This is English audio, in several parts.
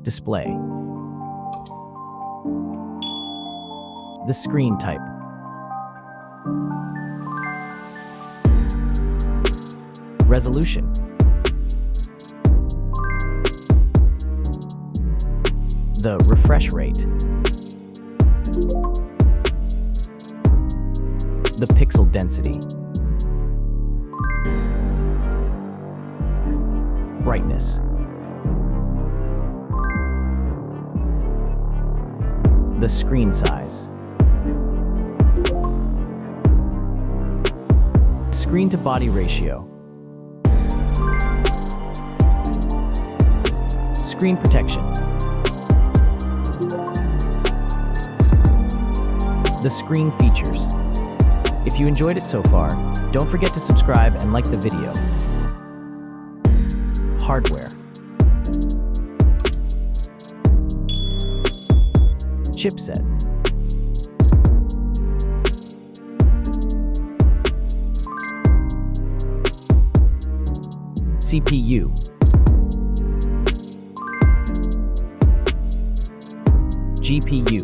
Display. The screen type. Resolution. The refresh rate. The pixel density. Brightness. The screen size. Screen to body ratio. Screen protection. The screen features. If you enjoyed it so far, don't forget to subscribe and like the video. Hardware. Chipset. CPU. GPU.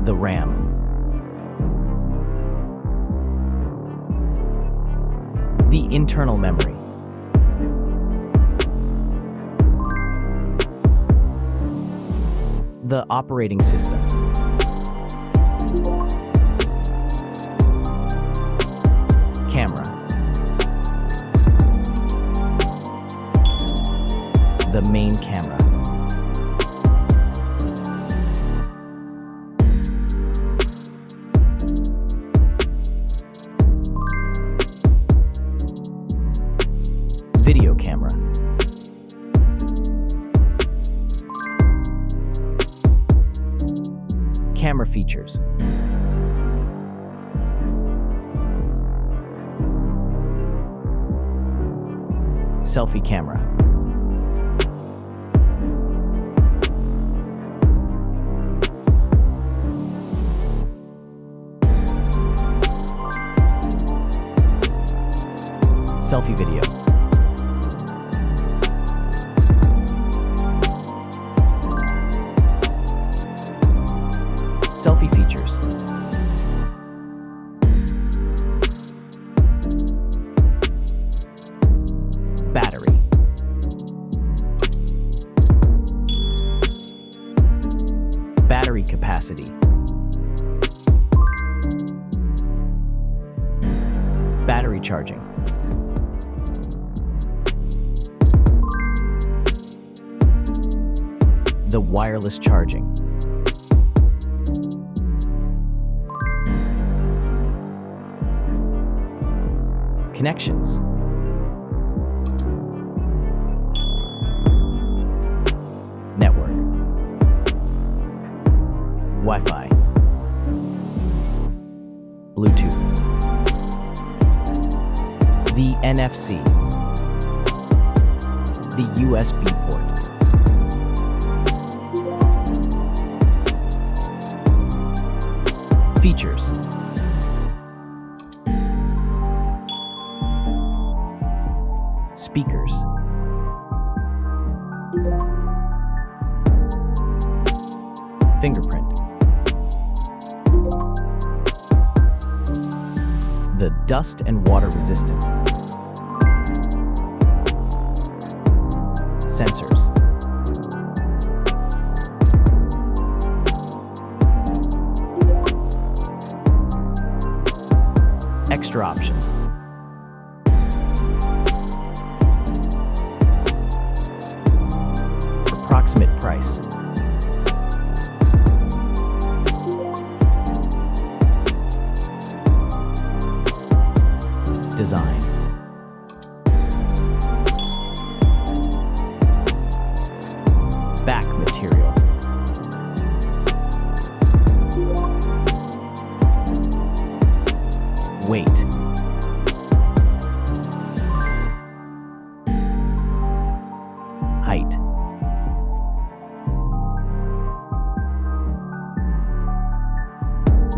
The RAM. The internal memory. The operating system. Camera. The main camera. Video camera. Camera features. Selfie camera. Selfie video. Selfie features. Battery. Battery capacity. Battery charging. The wireless charging. Connections. Network. Wi-Fi. Bluetooth. The NFC. The USB port. Features. Speakers. Fingerprint. The dust and water resistant. Sensors. Extra options. Approximate price. Design. Back material. Weight. Height.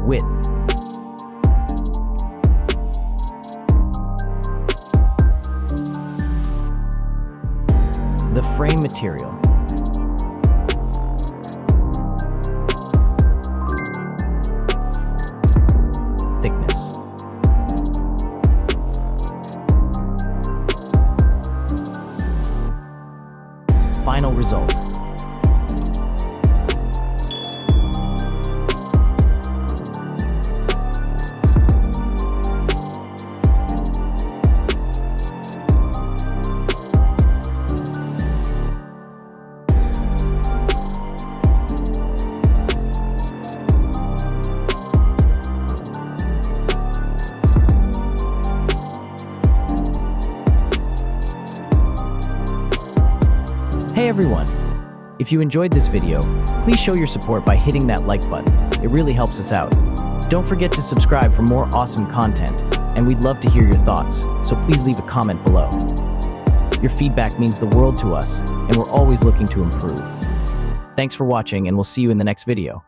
Width. the frame material. Thickness. Final result. Hey everyone! If you enjoyed this video, please show your support by hitting that like button. It really helps us out. Don't forget to subscribe for more awesome content, and we'd love to hear your thoughts, so please leave a comment below. Your feedback means the world to us, and we're always looking to improve. Thanks for watching, and we'll see you in the next video.